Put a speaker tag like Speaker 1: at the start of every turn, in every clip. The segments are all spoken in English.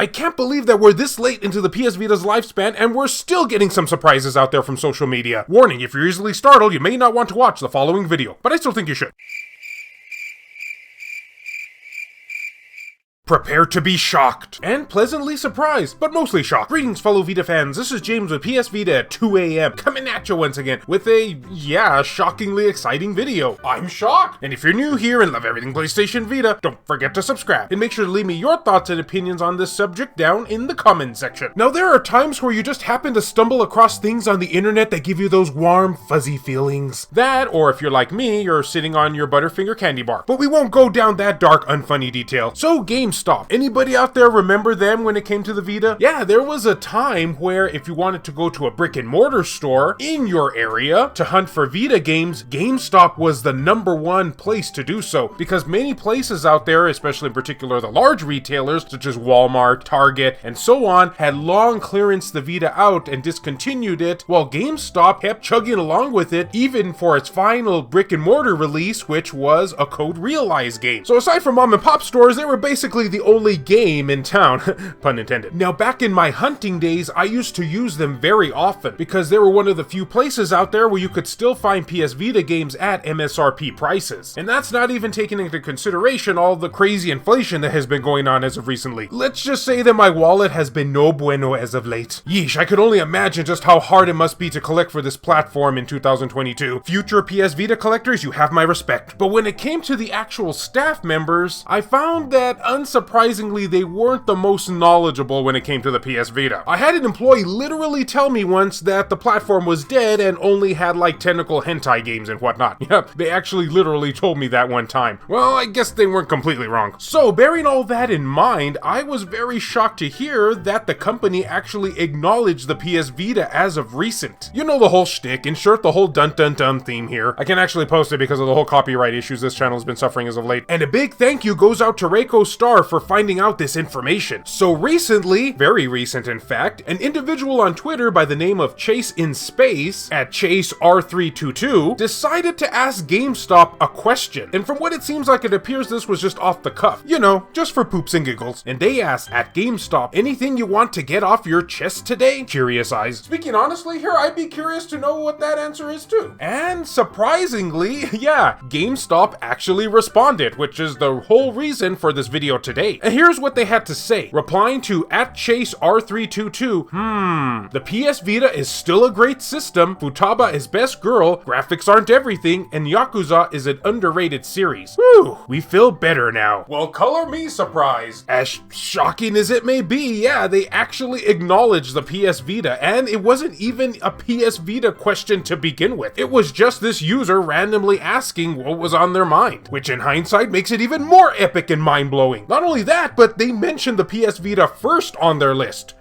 Speaker 1: I can't believe that we're this late into the PS Vita's lifespan and we're still getting some surprises out there from social media. Warning, if you're easily startled, you may not want to watch the following video, but I still think you should. Prepare to be shocked and pleasantly surprised, but mostly shocked. Greetings, fellow Vita fans. This is James with PS Vita at 2 a.m. coming at you once again with a, shockingly exciting video. I'm shocked. And if you're new here and love everything PlayStation Vita, don't forget to subscribe and make sure to leave me your thoughts and opinions on this subject down in the comments section. Now, there are times where you just happen to stumble across things on the internet that give you those warm, fuzzy feelings. That, or if you're like me, you're sitting on your Butterfinger candy bar. But we won't go down that dark, unfunny detail. So, Gamestop. Anybody out there remember them when it came to the Vita? Yeah, there was a time where if you wanted to go to a brick and mortar store in your area to hunt for Vita games, GameStop was the #1 place to do so, because many places out there, especially in particular the large retailers such as Walmart, Target, and so on, had long clearanced the Vita out and discontinued it, while GameStop kept chugging along with it even for its final brick and mortar release, which was a Code Realize game. So aside from mom and pop stores, they were basically the only game in town, pun intended. Now, back in my hunting days, I used to use them very often because they were one of the few places out there where you could still find PS Vita games at MSRP prices. And that's not even taking into consideration all the crazy inflation that has been going on as of recently. Let's just say that my wallet has been no bueno as of late. Yeesh, I could only imagine just how hard it must be to collect for this platform in 2022. Future PS Vita collectors, you have my respect. But when it came to the actual staff members, I found that unsurprisingly, they weren't the most knowledgeable when it came to the PS Vita. I had an employee literally tell me once that the platform was dead and only had like tentacle hentai games and whatnot. Yep, they actually literally told me that one time. Well, I guess they weren't completely wrong. So, bearing all that in mind, I was very shocked to hear that the company actually acknowledged the PS Vita as of recent. You know the whole shtick, in short, the whole dun-dun-dun theme here. I can actually post it because of the whole copyright issues this channel has been suffering as of late. And a big thank you goes out to Reiko Star for finding out this information. So recently, very recent in fact, an individual on Twitter by the name of Chase in Space, at ChaseR322, decided to ask GameStop a question. And from what it seems like, it appears this was just off the cuff. You know, just for poops and giggles. And they asked, at GameStop, anything you want to get off your chest today? Curious eyes. Speaking honestly here, I'd be curious to know what that answer is too. And surprisingly, yeah, GameStop actually responded, which is the whole reason for this video today. And here's what they had to say, replying to at ChaseR322, the PS Vita is still a great system, Futaba is best girl, graphics aren't everything, and Yakuza is an underrated series. Whew, we feel better now. Well, color me surprised. As shocking as it may be, yeah, they actually acknowledged the PS Vita, and it wasn't even a PS Vita question to begin with. It was just this user randomly asking what was on their mind, which in hindsight makes it even more epic and mind-blowing. Not only that, but they mentioned the PS Vita first on their list.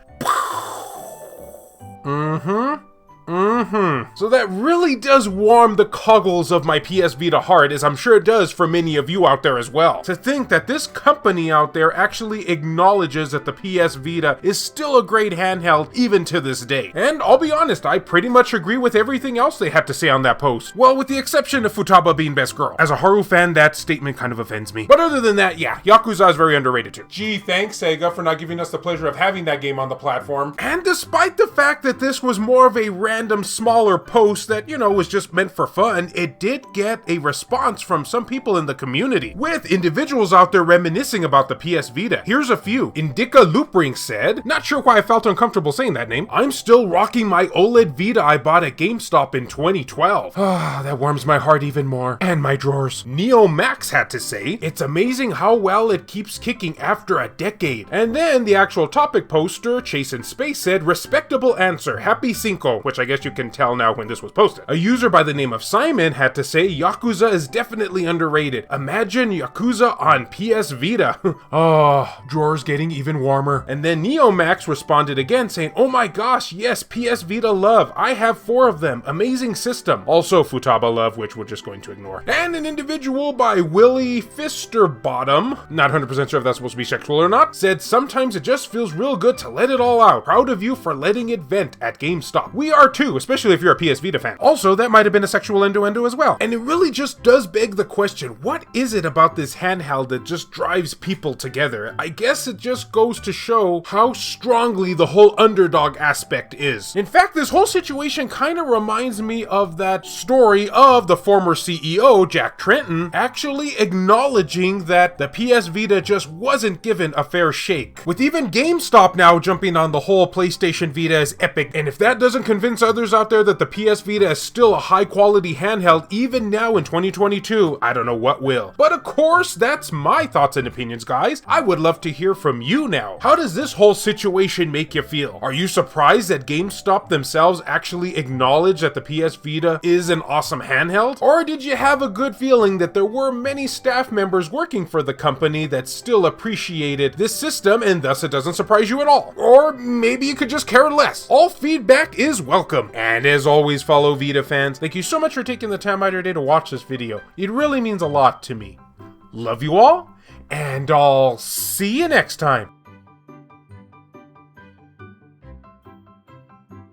Speaker 1: So that really does warm the coggles of my PS Vita heart, as I'm sure it does for many of you out there as well. To think that this company out there actually acknowledges that the PS Vita is still a great handheld even to this day. And I'll be honest, I pretty much agree with everything else they had to say on that post. Well, with the exception of Futaba being best girl. As a Haru fan, that statement kind of offends me. But other than that, yeah, Yakuza is very underrated too. Gee, thanks Sega for not giving us the pleasure of having that game on the platform. And despite the fact that this was more of a random smaller post that, you know, was just meant for fun, it did get a response from some people in the community, with individuals out there reminiscing about the PS Vita. Here's a few. Indica Loopring said, not sure why I felt uncomfortable saying that name, I'm still rocking my OLED Vita I bought at GameStop in 2012. Ah, that warms my heart even more. And my drawers. Neo Max had to say, it's amazing how well it keeps kicking after a decade. And then the actual topic poster, Chase in Space, said, respectable answer, happy Cinco, which I guess you can tell now when this was posted. A user by the name of Simon had to say, Yakuza is definitely underrated. Imagine Yakuza on PS Vita. Oh, drawers getting even warmer. And then Neo Max responded again saying, oh my gosh, yes, PS Vita love. I have 4 of them. Amazing system. Also Futaba love, which we're just going to ignore. And an individual by Willie Fisterbottom, not 100% sure if that's supposed to be sexual or not, said, sometimes it just feels real good to let it all out. Proud of you for letting it vent at GameStop. We are too, especially if you're a PS Vita fan. Also, that might have been a sexual innuendo as well. And it really just does beg the question, what is it about this handheld that just drives people together? I guess it just goes to show how strongly the whole underdog aspect is. In fact, this whole situation kind of reminds me of that story of the former CEO, Jack Tretton, actually acknowledging that the PS Vita just wasn't given a fair shake. With even GameStop now jumping on the whole PlayStation Vita as epic, and if that doesn't convince others out there that the PS Vita is still a high quality handheld even now in 2022, I don't know what will. But of course, that's my thoughts and opinions, guys. I would love to hear from you now. How does this whole situation make you feel? Are you surprised that GameStop themselves actually acknowledge that the PS Vita is an awesome handheld? Or did you have a good feeling that there were many staff members working for the company that still appreciated this system and thus it doesn't surprise you at all? Or maybe you could just care less. All feedback is welcome. And as always, fellow Vita fans, thank you so much for taking the time out of your day to watch this video. It really means a lot to me. Love you all, and I'll see you next time.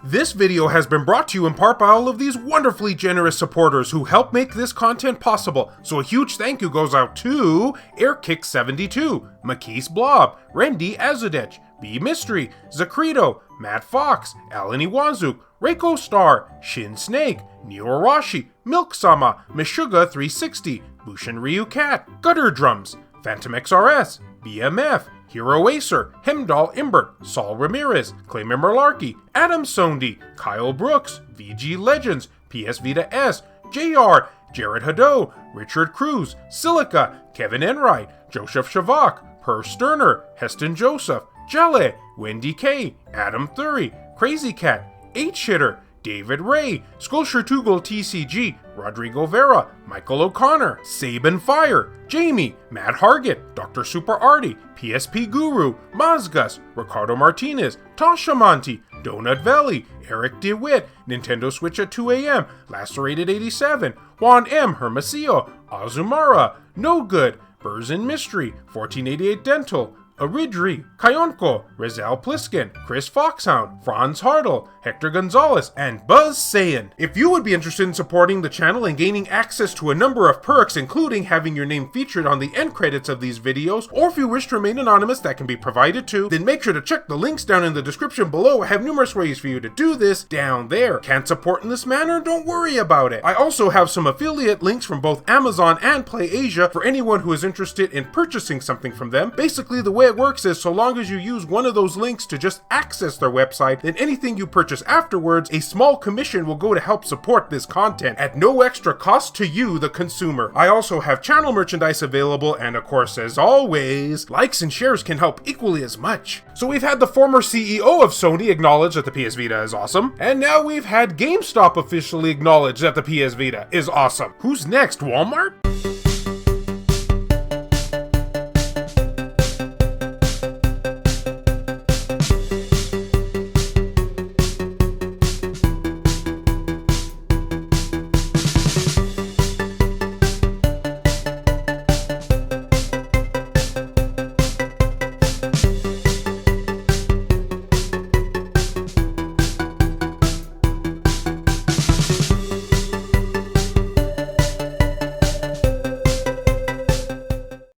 Speaker 1: This video has been brought to you in part by all of these wonderfully generous supporters who help make this content possible. So a huge thank you goes out to Airkick72, Makis Blob, Randy Azudech, B Mystery, Zacrito, Matt Fox, Alan Iwanzuk, Reiko Star, Shin Snake, Neo Arashi, Milk Sama, Meshuga 360, Bushin Ryu Cat, Gutter Drums, Phantom XRS, BMF, Hero Acer, Hemdall Imbert, Saul Ramirez, Clayman Merlarky, Adam Sondi, Kyle Brooks, VG Legends, PS Vita S, JR, Jared Haddo, Richard Cruz, Silica, Kevin Enright, Joseph Shavak, Per Sterner, Heston Joseph, Jelle, Wendy K, Adam Thury, Crazy Cat, H-Hitter, David Ray, Sculpture Tugel TCG, Rodrigo Vera, Michael O'Connor, Saban Fire, Jamie, Matt Hargett, Dr. Super Artie, PSP Guru, Mazgus, Ricardo Martinez, Tasha Monty, Donut Valley, Eric DeWitt, Nintendo Switch at 2 AM, Lacerated 87, Juan M. Hermosillo, Azumara, No Good, Burzin Mystery, 1488 Dental, Aridri, Kayonko, Rizal Pliskin, Chris Foxhound, Franz Hartle, Hector Gonzalez, and Buzz Sayin. If you would be interested in supporting the channel and gaining access to a number of perks, including having your name featured on the end credits of these videos, or if you wish to remain anonymous, that can be provided too, then make sure to check the links down in the description below. I have numerous ways for you to do this down there. Can't support in this manner? Don't worry about it. I also have some affiliate links from both Amazon and PlayAsia for anyone who is interested in purchasing something from them. Basically, the way it works is so long as you use one of those links to just access their website, then anything you purchase afterwards, a small commission will go to help support this content at no extra cost to you, the consumer. I also have channel merchandise available, and of course, as always, likes and shares can help equally as much. So we've had the former CEO of Sony acknowledge that the PS Vita is awesome, and now we've had GameStop officially acknowledge that the PS Vita is awesome. Who's next, Walmart?